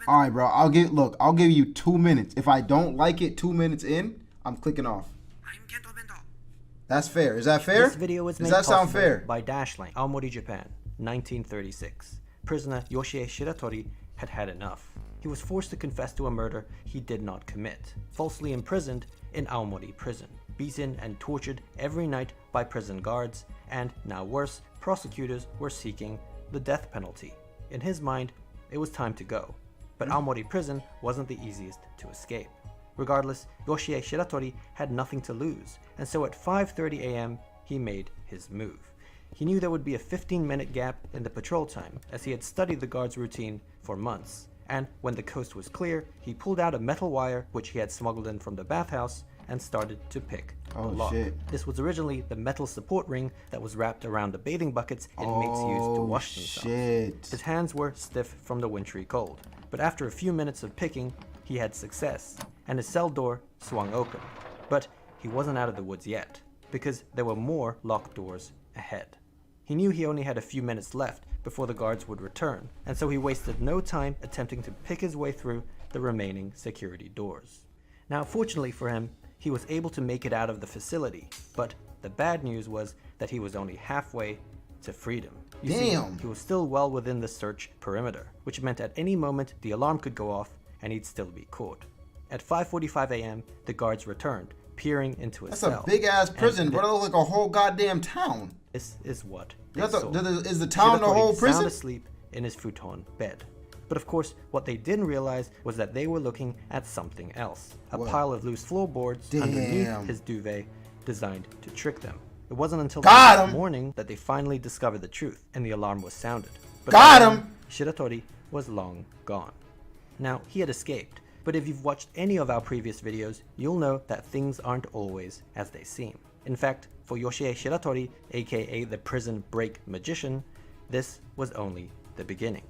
All right, bro. I'll give you 2 minutes. If I don't like it 2 minutes in, I'm clicking off. That's fair. Is that fair? This video was made Does that sound possible fair? by Dashline, Aomori, Japan, 1936. Prisoner Yoshie Shiratori had had enough. He was forced to confess to a murder he did not commit, falsely imprisoned in Aomori prison, beaten and tortured every night by prison guards, and, now worse, prosecutors were seeking the death penalty. In his mind, it was time to go. But Aomori prison wasn't the easiest to escape. Regardless, Yoshie Shiratori had nothing to lose, and so at 5:30 a.m., he made his move. He knew there would be a 15-minute gap in the patrol time, as he had studied the guard's routine for months, and when the coast was clear, he pulled out a metal wire which he had smuggled in from the bathhouse and started to pick the lock. Shit. This was originally the metal support ring that was wrapped around the bathing buckets inmates used to wash themselves. Shit. His hands were stiff from the wintry cold, but after a few minutes of picking, he had success, and his cell door swung open. But he wasn't out of the woods yet, because there were more locked doors ahead. He knew he only had a few minutes left before the guards would return, and so he wasted no time attempting to pick his way through the remaining security doors. Now, fortunately for him, he was able to make it out of the facility, but the bad news was that he was only halfway to freedom. You see, he was still well within the search perimeter, which meant at any moment the alarm could go off and he'd still be caught. At 5:45 a.m., the guards returned, peering into his cell. That's a big-ass prison, bro. That looks like a whole goddamn town. This is what is the town the whole prison? Sound asleep in his futon bed. But of course, what they didn't realize was that they were looking at something else. A pile of loose floorboards underneath his duvet designed to trick them. It wasn't until the next morning that they finally discovered the truth, and the alarm was sounded. But Shiratori was long gone. Now, he had escaped, but if you've watched any of our previous videos, you'll know that things aren't always as they seem. In fact, for Yoshie Shiratori, aka the prison break magician, this was only the beginning.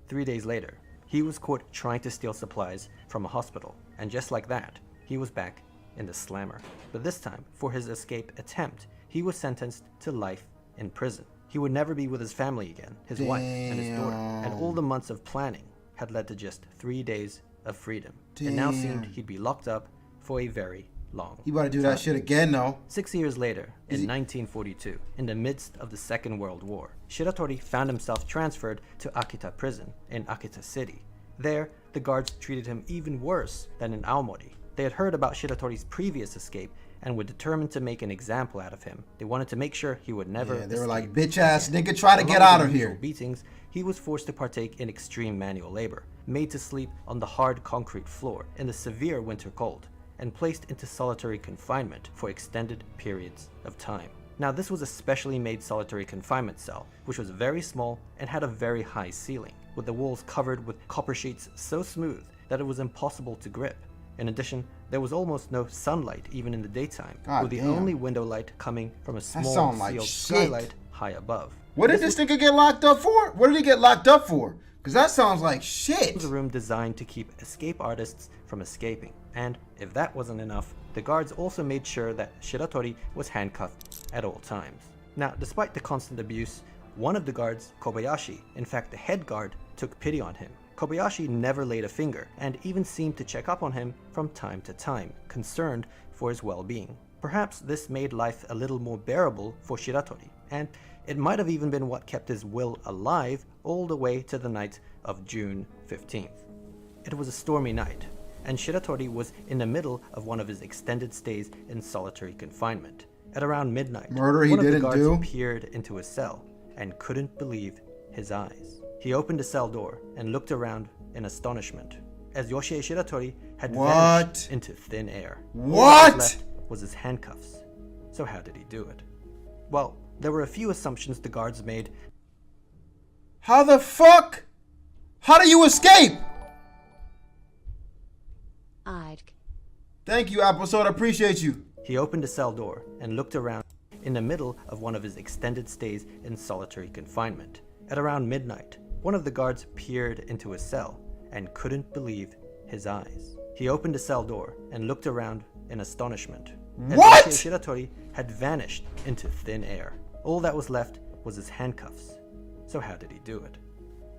3 days later, he was caught trying to steal supplies from a hospital, and just like that, he was back in the slammer. But this time, for his escape attempt, he was sentenced to life in prison. He would never be with his family again, his wife and his daughter, and all the months of planning had led to just 3 days of freedom. It now seemed he'd be locked up for a very long You better do that shit again, though. 6 years later, in 1942, in the midst of the Second World War, Shiratori found himself transferred to Akita prison in Akita City. There, the guards treated him even worse than in Aomori. They had heard about Shiratori's previous escape and were determined to make an example out of him. They wanted to make sure he would never they were like, bitch ass nigga, try to get out of here. Beatings, he was forced to partake in extreme manual labor, made to sleep on the hard concrete floor in the severe winter cold, and placed into solitary confinement for extended periods of time. Now, this was a specially made solitary confinement cell, which was very small and had a very high ceiling, with the walls covered with copper sheets so smooth that it was impossible to grip. In addition, there was almost no sunlight even in the daytime, with the only window light coming from a small sealed skylight high above. What did this nigga get locked up for? What did he get locked up for? Because that sounds like shit. It was a room designed to keep escape artists from escaping. And if that wasn't enough, the guards also made sure that Shiratori was handcuffed at all times. Now, despite the constant abuse, one of the guards, Kobayashi, in fact the head guard, took pity on him. Kobayashi never laid a finger, and even seemed to check up on him from time to time, concerned for his well-being. Perhaps this made life a little more bearable for Shiratori, and it might have even been what kept his will alive all the way to the night of June 15th. It was a stormy night, and Shiratori was in the middle of one of his extended stays in solitary confinement. At around midnight, one of the guards peered into his cell and couldn't believe his eyes. He opened the cell door and looked around in astonishment, as Yoshie Shiratori had vanished into thin air. All that was left was his handcuffs. So how did he do it? Well, there were a few assumptions the guards made. How the fuck? How do you escape? Thank you, Applesauce. I appreciate you. He opened the cell door and looked around in the middle of one of his extended stays in solitary confinement. At around midnight, one of the guards peered into his cell and couldn't believe his eyes. He opened the cell door and looked around in astonishment. What? As Shiratori had vanished into thin air. All that was left was his handcuffs. So how did he do it?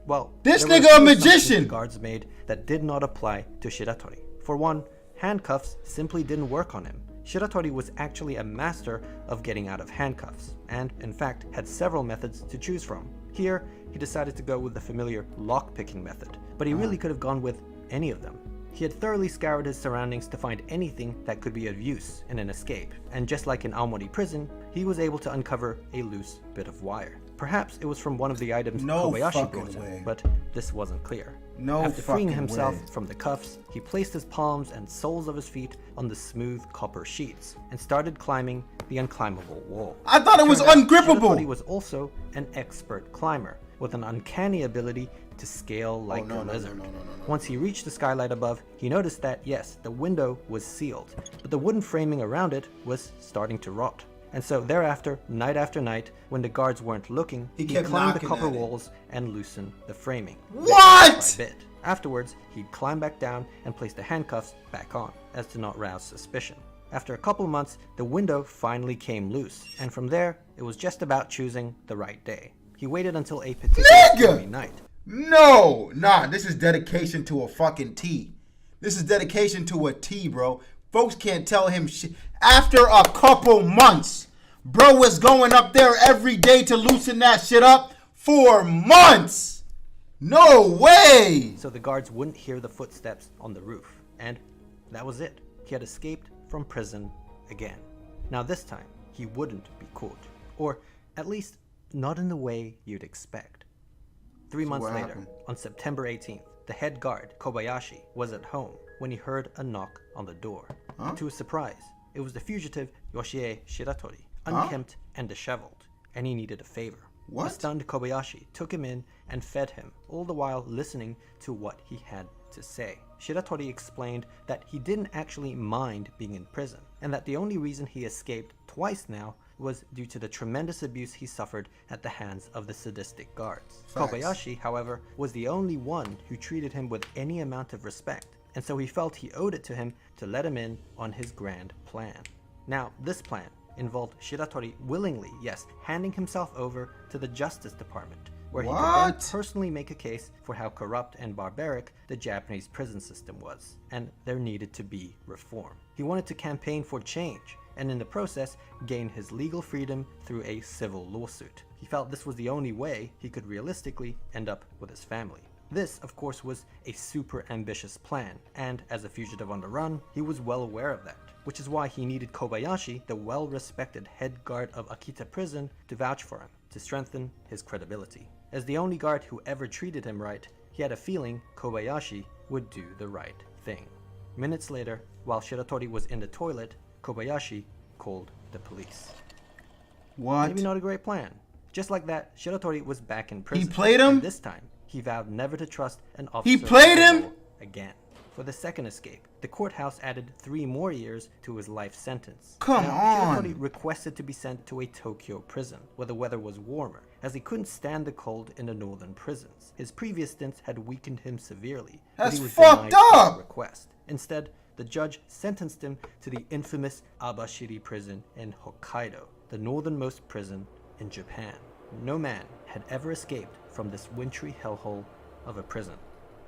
Well, this there were nigga a few assumptions magician. The guards made that did not apply to Shiratori. For one, handcuffs simply didn't work on him. Shiratori was actually a master of getting out of handcuffs, and in fact had several methods to choose from. Here, he decided to go with the familiar lock-picking method, but he really could have gone with any of them. He had thoroughly scoured his surroundings to find anything that could be of use in an escape, and just like in Aomori prison, he was able to uncover a loose bit of wire. Perhaps it was from one of the items No Kobayashi fucking brought him, way. but this wasn't clear. No After freeing fucking himself way. from the cuffs, he placed his palms and soles of his feet on the smooth copper sheets and started climbing the unclimbable wall. I thought it was Turned out ungrippable. Shiratori was also an expert climber with an uncanny ability to scale like a lizard. Once he reached the skylight above, he noticed that, yes, the window was sealed, but the wooden framing around it was starting to rot. And so thereafter, night after night, when the guards weren't looking, he kept climbed the knocking copper at it. walls and loosened the framing. What? Bit by bit. Afterwards, he'd climb back down and place the handcuffs back on, as to not rouse suspicion. After a couple months, the window finally came loose, and from there, it was just about choosing the right day. He waited until a particular stormy night. No, nah, this is dedication to a fucking T. This is dedication to a T, bro. Folks can't tell him shit. After a couple months, bro was going up there every day to loosen that shit up for months. No way. So the guards wouldn't hear the footsteps on the roof, and that was it. He had escaped from prison again. Now this time, he wouldn't be caught, or at least not in the way you'd expect. 3 months what later, happened? on September 18th, the head guard, Kobayashi, was at home when he heard a knock on the door. To his surprise, it was the fugitive Yoshie Shiratori, unkempt and disheveled, and he needed a favor. What? The stunned Kobayashi took him in and fed him, all the while listening to what he had to say. Shiratori explained that he didn't actually mind being in prison, and that the only reason he escaped twice now was due to the tremendous abuse he suffered at the hands of the sadistic guards. Facts. Kobayashi, however, was the only one who treated him with any amount of respect, and so he felt he owed it to him to let him in on his grand plan. Now, this plan involved Shiratori willingly, yes, handing himself over to the Justice Department, where he could then What? personally make a case for how corrupt and barbaric the Japanese prison system was, and there needed to be reform. He wanted to campaign for change, and in the process, gain his legal freedom through a civil lawsuit. He felt this was the only way he could realistically end up with his family. This, of course, was a super ambitious plan, and as a fugitive on the run, he was well aware of that, which is why he needed Kobayashi, the well-respected head guard of Akita prison, to vouch for him, to strengthen his credibility. As the only guard who ever treated him right, he had a feeling Kobayashi would do the right thing. Minutes later, while Shiratori was in the toilet, Kobayashi called the police. What? Maybe not a great plan. Just like that, Shiratori was back in prison. played him? And this time, he vowed never to trust an officer He played of the him? law again. For the second escape, the courthouse added 3 more years to his life sentence. Come on. Shiratori requested to be sent to a Tokyo prison, where the weather was warmer, as he couldn't stand the cold in the northern prisons. His previous stints had weakened him severely, but That's he was fucked denied his up. request. Instead, the judge sentenced him to the infamous Abashiri prison in Hokkaido, the northernmost prison in Japan. No man had ever escaped from this wintry hellhole of a prison.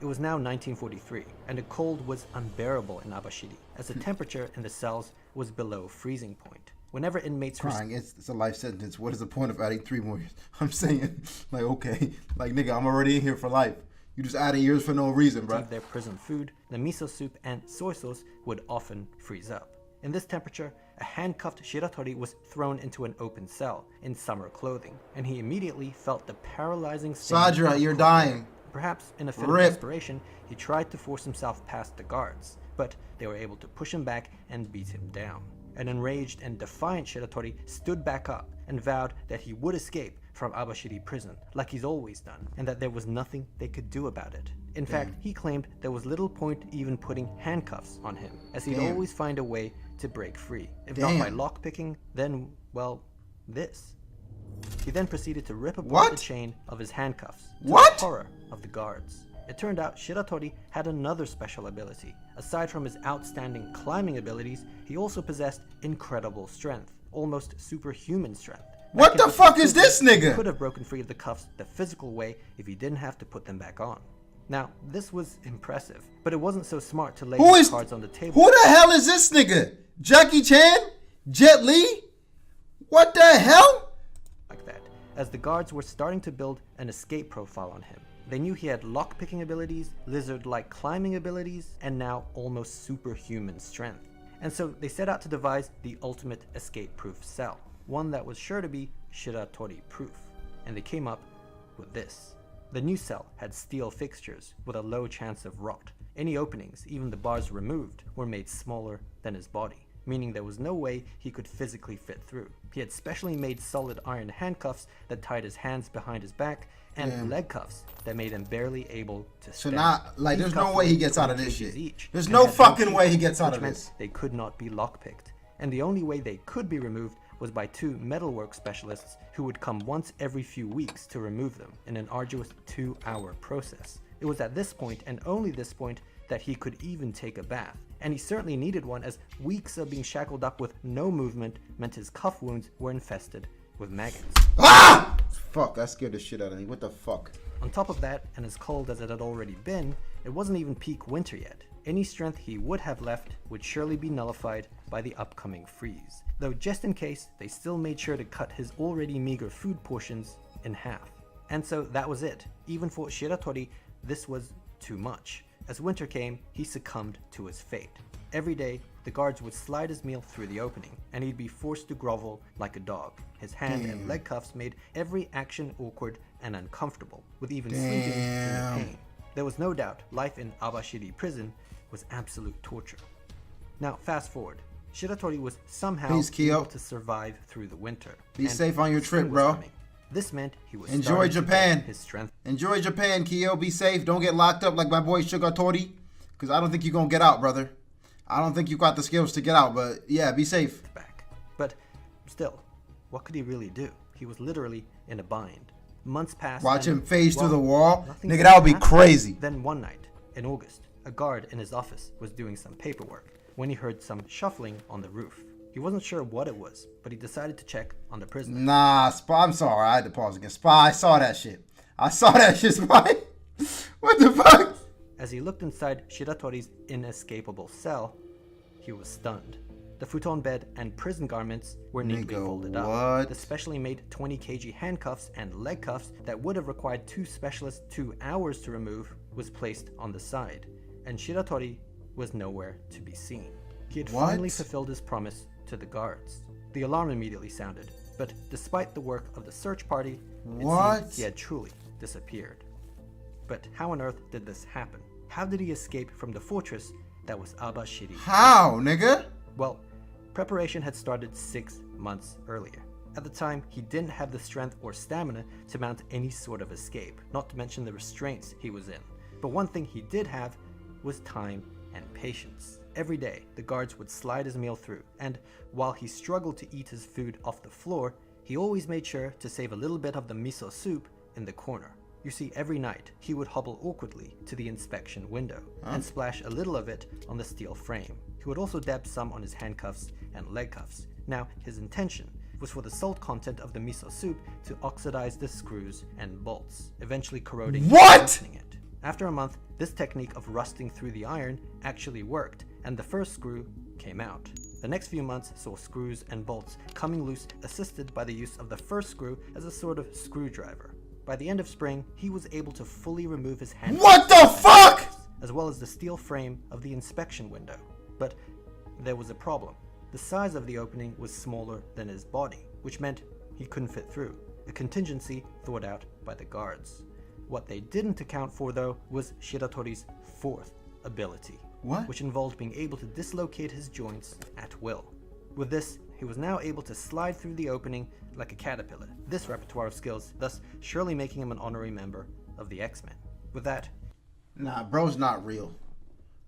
It was now 1943, and the cold was unbearable in Abashiri, as the temperature in the cells was below freezing point. Whenever inmates were Crying, it's a life sentence. What is the point of adding 3 more years? I'm saying, like, okay, like, nigga, I'm already in here for life. You just added years for no reason, bro. receive their prison food, the miso soup and soy sauce would often freeze up. In this temperature, a handcuffed Shiratori was thrown into an open cell in summer clothing, and he immediately felt the paralyzing sting Sajra, of you're cold. dying. Perhaps in a fit of Rip. desperation, he tried to force himself past the guards, but they were able to push him back and beat him down. An enraged and defiant Shiratori stood back up and vowed that he would escape from Abashiri prison, like he's always done, and that there was nothing they could do about it. In fact, he claimed there was little point even putting handcuffs on him, as he'd always find a way to break free. If not by lockpicking, then, well, this. He then proceeded to rip apart the chain of his handcuffs, to the horror of the guards. It turned out Shiratori had another special ability. Aside from his outstanding climbing abilities, he also possessed incredible strength, almost superhuman strength. What Back the in fuck is prison, this he nigga? could have broken free of the cuffs the physical way if he didn't have to put them back on. Now, this was impressive, but it wasn't so smart to lay these cards on the table. Who the hell is this nigga? Jackie Chan? Jet Li? What the hell? Like that, as the guards were starting to build an escape profile on him. They knew he had lock-picking abilities, lizard-like climbing abilities, and now almost superhuman strength. And so they set out to devise the ultimate escape-proof cell, one that was sure to be Shiratori-proof. And they came up with this. The new cell had steel fixtures with a low chance of rot. Any openings, even the bars removed, were made smaller than his body, meaning there was no way he could physically fit through. He had specially made solid iron handcuffs that tied his hands behind his back, and leg cuffs that made him barely able to stand. So not like These there's no cuffs way he weighed gets out of 20 this kgs shit. each, There's and no had fucking teeth, way he gets out which of meant this. they could not be lockpicked. And the only way they could be removed was by two metalwork specialists who would come once every few weeks to remove them in an arduous 2-hour process. It was at this point, and only this point, that he could even take a bath. And he certainly needed one, as weeks of being shackled up with no movement meant his cuff wounds were infested with maggots. Ah! Fuck, that scared the shit out of me. What the fuck? On top of that, and as cold as it had already been, it wasn't even peak winter yet. Any strength he would have left would surely be nullified by the upcoming freeze. Though just in case, they still made sure to cut his already meager food portions in half. And so that was it. Even for Shiratori, this was too much. As winter came, he succumbed to his fate. Every day, the guards would slide his meal through the opening, and he'd be forced to grovel like a dog. His hand and leg cuffs made every action awkward and uncomfortable, with even sleeping in pain. There was no doubt life in Abashiri prison was absolute torture. Now, fast forward. Shiratori was somehow able to survive through the winter. Be safe on your trip, bro. Coming. This meant he was Enjoy Japan. His strength. Enjoy Japan, Kyo. Be safe. Don't get locked up like my boy Shiratori, because I don't think you're gonna get out, brother. I don't think you got the skills to get out, but yeah, be safe. Back. But still, what could he really do? He was literally in a bind. Months passed. Watch him phase through the wall. Nothing Nigga, that would be crazy. Then one night, in August, a guard in his office was doing some paperwork when he heard some shuffling on the roof. He wasn't sure what it was, but he decided to check on the prisoner. Nah, Spy, I'm sorry. I had to pause again. Spy, I saw that shit. I saw that shit, Spy. What the fuck? As he looked inside Shiratori's inescapable cell, he was stunned. The futon bed and prison garments were neatly folded up. The specially made 20 kg handcuffs and leg cuffs that would have required two specialists 2 hours to remove was placed on the side, and Shiratori was nowhere to be seen. He had finally fulfilled his promise to the guards. The alarm immediately sounded, but despite the work of the search party, it seemed he had truly disappeared. But how on earth did this happen? How did he escape from the fortress that was Abashiri? How, nigga? Well, preparation had started 6 months earlier. At the time, he didn't have the strength or stamina to mount any sort of escape, not to mention the restraints he was in. But one thing he did have was time and patience. Every day, the guards would slide his meal through, and while he struggled to eat his food off the floor, he always made sure to save a little bit of the miso soup in the corner. You see, every night, he would hobble awkwardly to the inspection window and splash a little of it on the steel frame. He would also dab some on his handcuffs and leg cuffs. Now, his intention was for the salt content of the miso soup to oxidize the screws and bolts, eventually corroding and loosening it. After a month, this technique of rusting through the iron actually worked, and the first screw came out. The next few months saw screws and bolts coming loose, assisted by the use of the first screw as a sort of screwdriver. By the end of spring, he was able to fully remove his hand. What the fuck? As well as the steel frame of the inspection window. But there was a problem. The size of the opening was smaller than his body, which meant he couldn't fit through, a contingency thought out by the guards. What they didn't account for, though, was Shiratori's fourth ability, which involved being able to dislocate his joints at will. With this, he was now able to slide through the opening like a caterpillar. This repertoire of skills, thus surely making him an honorary member of the X-Men. With that, nah, bro's not real.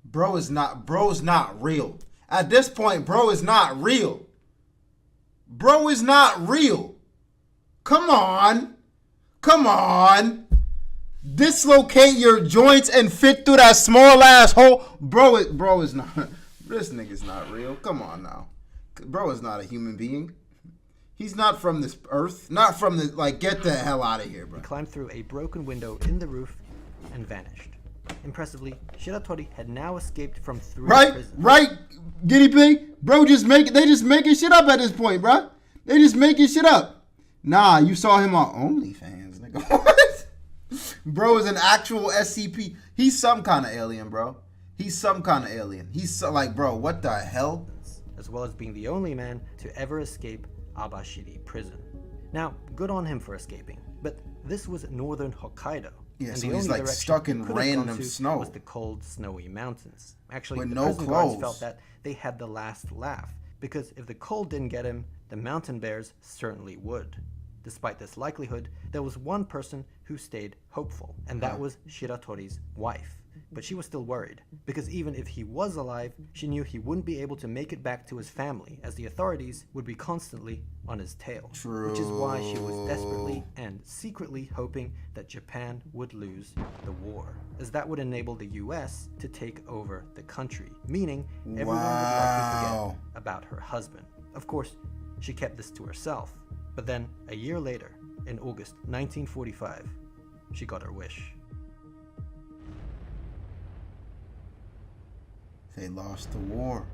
Bro's not real. At this point, bro is not real. Bro is not real. Come on. Dislocate your joints and fit through that small ass hole. Bro is not. This nigga's not real. Come on now. Bro is not a human being. He's not from this earth. Not from the, like, get the hell out of here, bro. He climbed through a broken window in the roof and vanished. Impressively, Shiratori had now escaped from 3 prisons. Right, Guinea Pig? Bro, they just making shit up at this point, bro. They just making shit up. Nah, you saw him on OnlyFans, nigga. What? Bro is an actual SCP. He's some kind of alien, bro. He's some kind of alien. He's so, like, bro, what the hell? As well as being the only man to ever escape Abashiri prison. Now, good on him for escaping, but this was northern Hokkaido. Yeah, and so the he's only like direction stuck in he could have gone random to snow. was the cold, snowy mountains. Actually, With the no prison guards clothes. felt that they had the last laugh, because if the cold didn't get him, the mountain bears certainly would. Despite this likelihood, there was one person who stayed hopeful, and that was Shiratori's wife. But she was still worried, because even if he was alive, she knew he wouldn't be able to make it back to his family, as the authorities would be constantly on his tail. True. Which is why she was desperately and secretly hoping that Japan would lose the war, as that would enable the US to take over the country, meaning everyone would likely forget about her husband. Of course, she kept this to herself, but then a year later, in August 1945, she got her wish. They lost the war.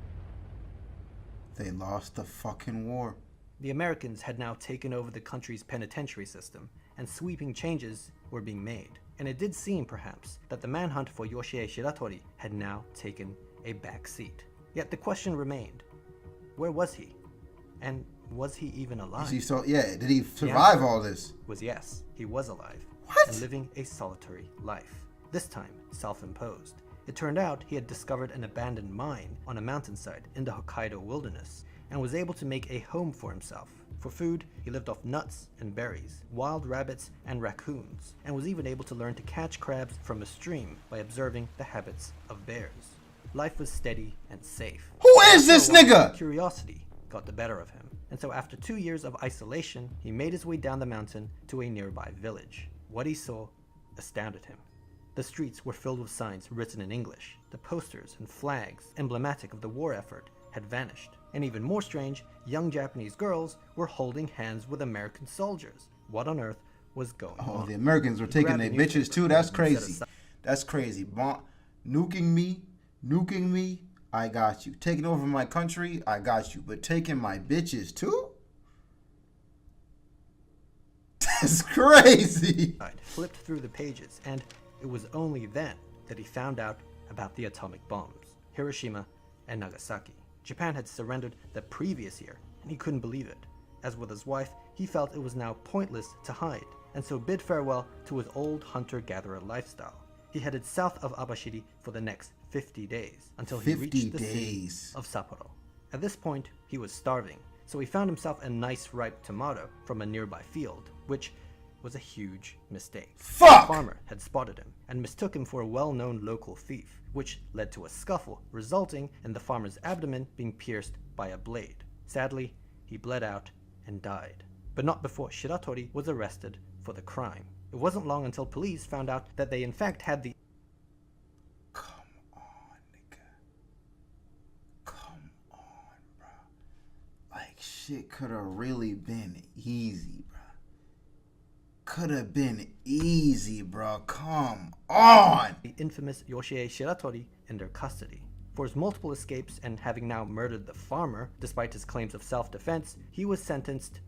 They lost the fucking war. The Americans had now taken over the country's penitentiary system, and sweeping changes were being made. And it did seem, perhaps, that the manhunt for Yoshie Shiratori had now taken a back seat. Yet the question remained, where was he? And was he even alive? Did he survive all this? Was yes, he was alive. What? And living a solitary life. This time, self-imposed. It turned out he had discovered an abandoned mine on a mountainside in the Hokkaido wilderness and was able to make a home for himself. For food, he lived off nuts and berries, wild rabbits and raccoons, and was even able to learn to catch crabs from a stream by observing the habits of bears. Life was steady and safe. Who is this nigga? Curiosity got the better of him, and so after 2 years of isolation, he made his way down the mountain to a nearby village. What he saw astounded him. The streets were filled with signs written in English. The posters and flags emblematic of the war effort had vanished. And even more strange, young Japanese girls were holding hands with American soldiers. What on earth was going on? Oh, the Americans were taking their bitches too? That's crazy. That's crazy. Nuking me, I got you. Taking over my country, I got you. But taking my bitches too? That's crazy. I flipped through the pages, and it was only then that he found out about the atomic bombs, Hiroshima and Nagasaki. Japan had surrendered the previous year, and he couldn't believe it. As with his wife, he felt it was now pointless to hide, and so bid farewell to his old hunter-gatherer lifestyle. He headed south of Abashiri for the next 50 days, until he reached the sea of Sapporo. At this point, he was starving, so he found himself a nice ripe tomato from a nearby field, which was a huge mistake. Fuck! The farmer had spotted him and mistook him for a well-known local thief, which led to a scuffle, resulting in the farmer's abdomen being pierced by a blade. Sadly, he bled out and died, but not before Shiratori was arrested for the crime. It wasn't long until police found out that they in fact had the... Come on, nigga. Come on, bro. Like, shit could have really been easy, bro. Could have been easy, bro. Come on. the infamous Yoshie Shiratori in their custody. For his multiple escapes and having now murdered the farmer, despite his claims of self-defense, he was sentenced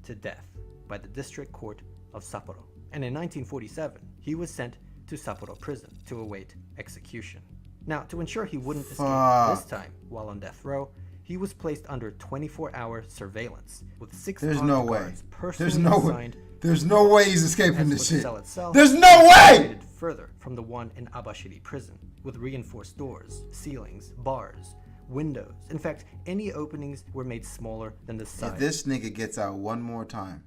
to death by the district court of Sapporo. And in 1947, he was sent to Sapporo prison to await execution. Now, to ensure he wouldn't escape this time while on death row, he was placed under 24-hour surveillance with 6 There's armed no way. guards personally There's no way. assigned. There's no way he's escaping As this for the shit. cell itself, There's no it was way! separated further from the one in Abashiri prison, with reinforced doors, ceilings, bars, windows. In fact, any openings were made smaller than the size. If this nigga gets out one more time,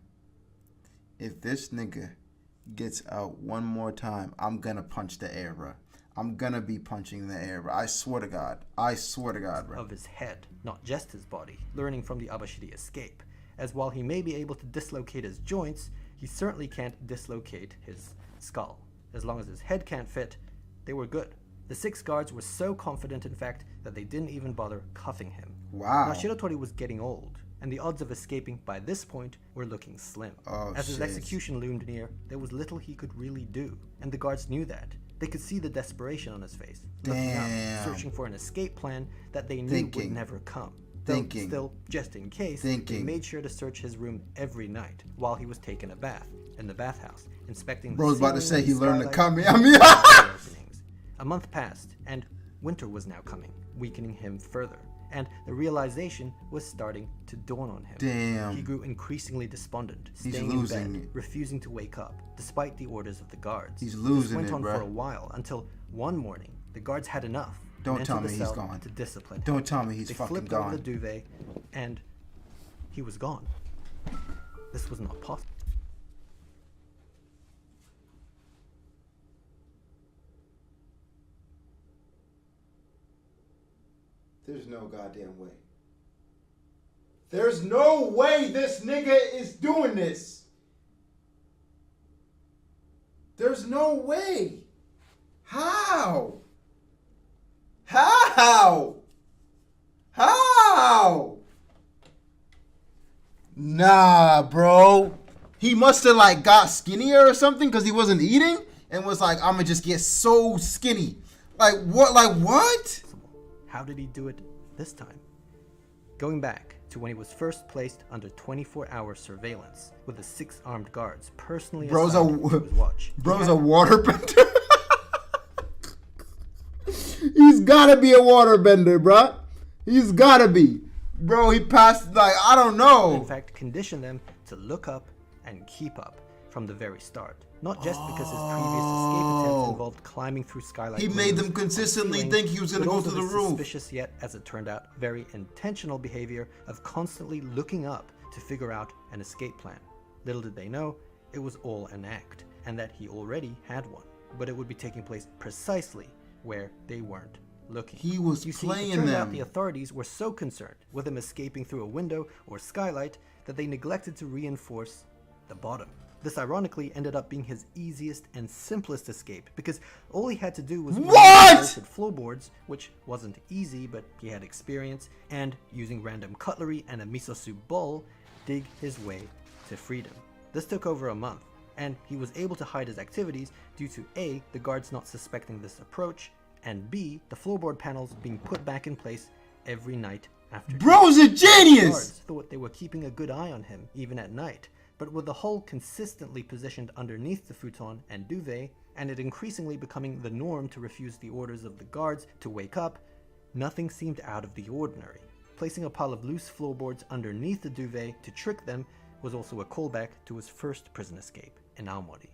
I'm gonna punch the air, bro. I'm gonna be punching the air, bro. I swear to God, bro. Of his head, not just his body, learning from the Abashiri escape, as while he may be able to dislocate his joints, he certainly can't dislocate his skull. As long as his head can't fit, they were good. The 6 guards were so confident, in fact, that they didn't even bother cuffing him. Wow. Now, Shiratori was getting old, and the odds of escaping by this point were looking slim. Oh, As his shit. execution loomed near, there was little he could really do, and the guards knew that. They could see the desperation on his face, looking up, Damn. searching for an escape plan that they knew Thinking. would never come. Though Thinking. still, just in case, Thinking. they made sure to search his room every night while he was taking a bath in the bathhouse, inspecting Bro's the about to say ceiling, he learned to skylight, come in. and door openings. A month passed, and winter was now coming, weakening him further, and the realization was starting to dawn on him. Damn. He grew increasingly despondent, He's staying in losing bed, it. refusing to wake up, despite the orders of the guards. He's This losing went it, on bruh. for a while, until one morning, the guards had enough. and Don't entered tell the me he's cell gone. To discipline him. Don't tell me he's They fucking flipped over the gone. duvet, and he was gone. This was not possible. There's no goddamn way. There's no way this nigga is doing this. There's no way. How? How? How? Nah, bro. He must have like got skinnier or something because he wasn't eating and was like, I'm gonna just get so skinny. Like what? Like what? How did he do it this time? Going back to when he was first placed under 24-hour surveillance with the 6 armed guards personally Bro's assigned to his watch. He Bro's had- a waterbender. He's gotta be a waterbender, bruh. He's gotta be. Bro, he passed like I don't in know. fact, conditioned them to look up and keep up from the very start. Not just because his previous escape attempts involved climbing through skylight He made them windows or consistently ceilings, think he was gonna but go also through the his roof. Suspicious yet, as it turned out, very intentional behavior of constantly looking up to figure out an escape plan. Little did they know, it was all an act, and that he already had one. But it would be taking place precisely where they weren't looking. He was You see, playing it turned out them. the authorities were so concerned with him escaping through a window or skylight that they neglected to reinforce the bottom. This ironically ended up being his easiest and simplest escape because all he had to do was What? bolted floorboards, which wasn't easy, but he had experience, and using random cutlery and a miso soup bowl, dig his way to freedom. This took over a month, and he was able to hide his activities due to A, the guards not suspecting this approach, and B, the floorboard panels being put back in place every night after. Bro's a The genius. guards thought they were keeping a good eye on him, even at night. But with the hole consistently positioned underneath the futon and duvet, and it increasingly becoming the norm to refuse the orders of the guards to wake up, nothing seemed out of the ordinary. Placing a pile of loose floorboards underneath the duvet to trick them was also a callback to his first prison escape in Aomori.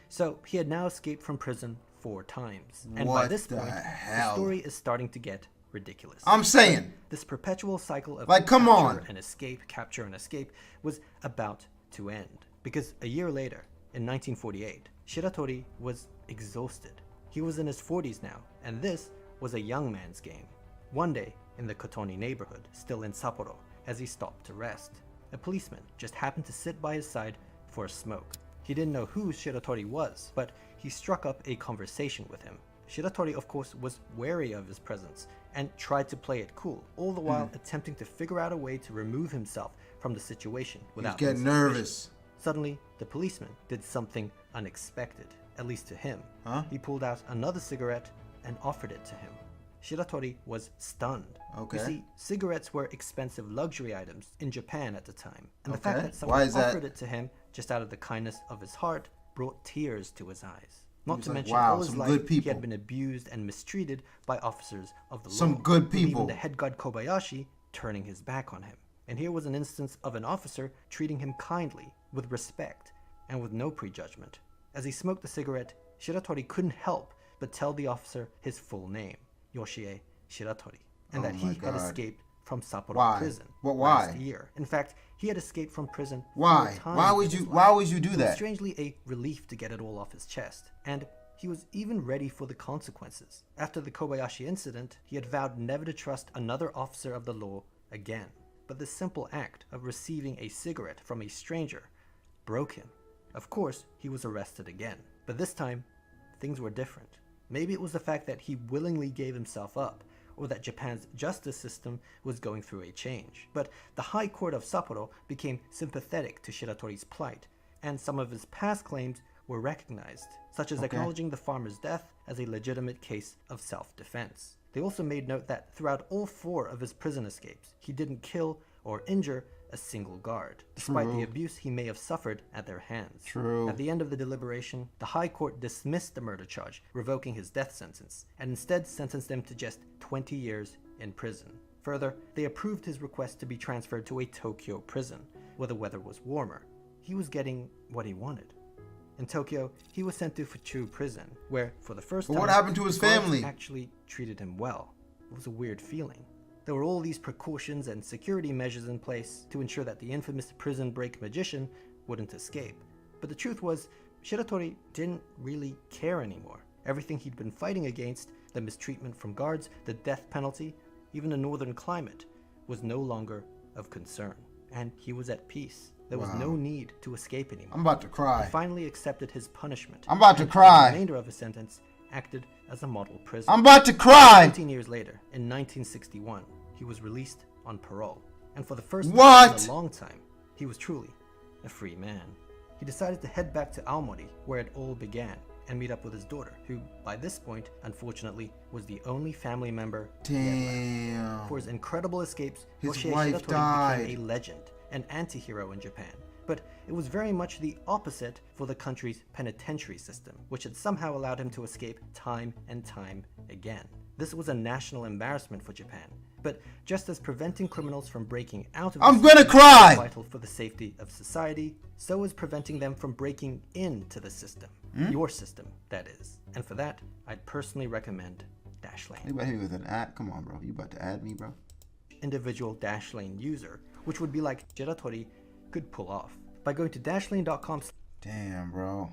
So he had now escaped from prison 4 times. And by What this the point, hell? the story is starting to get ridiculous. I'm saying. This perpetual cycle of Like, come capture on. and escape, capture and escape was about to end. Because a year later, in 1948, Shiratori was exhausted. He was in his 40s now, and this was a young man's game. One day, in the Kotoni neighborhood, still in Sapporo, as he stopped to rest, a policeman just happened to sit by his side for a smoke. He didn't know who Shiratori was, but he struck up a conversation with him. Shiratori, of course, was wary of his presence and tried to play it cool, all the while attempting to figure out a way to remove himself from the situation He's without getting being suspicious. nervous. Suddenly, the policeman did something unexpected, at least to him. Huh? He pulled out another cigarette and offered it to him. Shiratori was stunned. Okay. You see, cigarettes were expensive luxury items in Japan at the time, and the fact Okay. that someone Why is that? offered it to him just out of the kindness of his heart brought tears to his eyes. Not was to like, mention wow, all his some life good he people. had been abused and mistreated by officers of the Some law. good with people. Even the head guard Kobayashi turning his back on him. And here was an instance of an officer treating him kindly, with respect, and with no prejudgment. As he smoked the cigarette, Shiratori couldn't help but tell the officer his full name, Yoshie Shiratori, and Oh that my he had God. escaped from Sapporo Why? prison What, why? last year. In fact, he had escaped from prison 4 Why? times Why in would his you? life. Why would you do It was that? strangely a relief to get it all off his chest, and he was even ready for the consequences. After the Kobayashi incident, he had vowed never to trust another officer of the law again. But the simple act of receiving a cigarette from a stranger broke him. Of course, he was arrested again, but this time, things were different. Maybe it was the fact that he willingly gave himself up, or that Japan's justice system was going through a change. But the High Court of Sapporo became sympathetic to Shiratori's plight, and some of his past claims were recognized, such as acknowledging the farmer's death as a legitimate case of self-defense. They also made note that throughout all 4 of his prison escapes, he didn't kill or injure a single guard, despite the abuse he may have suffered at their hands. At the end of the deliberation, the High Court dismissed the murder charge, revoking his death sentence, and instead sentenced him to just 20 years in prison. Further, they approved his request to be transferred to a Tokyo prison, where the weather was warmer. He was getting what he wanted. In Tokyo, he was sent to Fuchu prison, where, for the first time, what happened to his family? Actually treated him well. It was a weird feeling. There were all these precautions and security measures in place to ensure that the infamous prison break magician wouldn't escape. But the truth was, Shiratori didn't really care anymore. Everything he'd been fighting against, the mistreatment from guards, the death penalty, even the northern climate, was no longer of concern. And he was at peace. There was no need to escape anymore. I'm about to cry. He finally accepted his punishment. I'm about to cry. The remainder of his sentence acted as a model prison. I'm about to cry. 15 years later, in 1961, he was released on parole. And for the first What? time in a long time, he was truly a free man. He decided to head back to Aomori, where it all began, and meet up with his daughter, who, by this point, unfortunately, was the only family member he had left. Damn. For his incredible escapes, His Yoshie wife Shiratori died. became a legend, an anti-hero in Japan. But it was very much the opposite for the country's penitentiary system, which had somehow allowed him to escape time and time again. This was a national embarrassment for Japan. But just as preventing criminals from breaking out of the I'm system gonna cry. is vital for the safety of society, so is preventing them from breaking into the system. Your system, that is. And for that, I'd personally recommend Dashlane. You about to hit me with an ad? Come on, bro. You about to add me, bro? Individual Dashlane user, which would be like Shiratori could pull off. By going to dashlane.com. Damn, bro.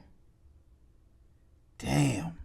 Damn.